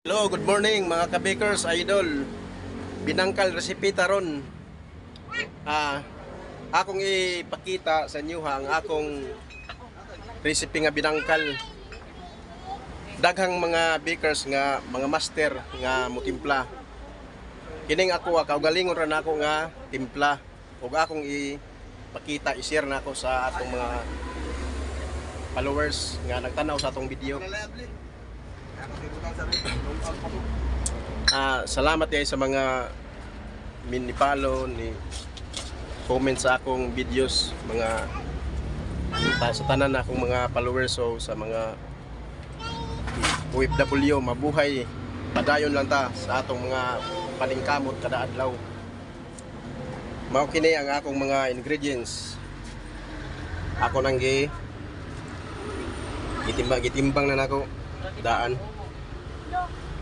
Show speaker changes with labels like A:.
A: Hello, good morning mga ka-bakers, idol. Binangkal recipe taron. Akong ipakita sa inyo ang akong recipe nga binangkal. Daghang mga bakers nga mga master nga mutimpla. Kining ako kaugalingon ra nako nga timpla ug akong ipakita i-share nako sa atong mga followers nga nagtanaw sa atong video. Salamat guys sa mga mini-follow ni comment sa akong videos, mga sa tanan na akong mga followers, so sa mga OFW mabuhay padayon lang ta sa atong mga paningkamot kada adlaw. Mao kini ang akong mga ingredients. Ako nang gitimbang na nako daan.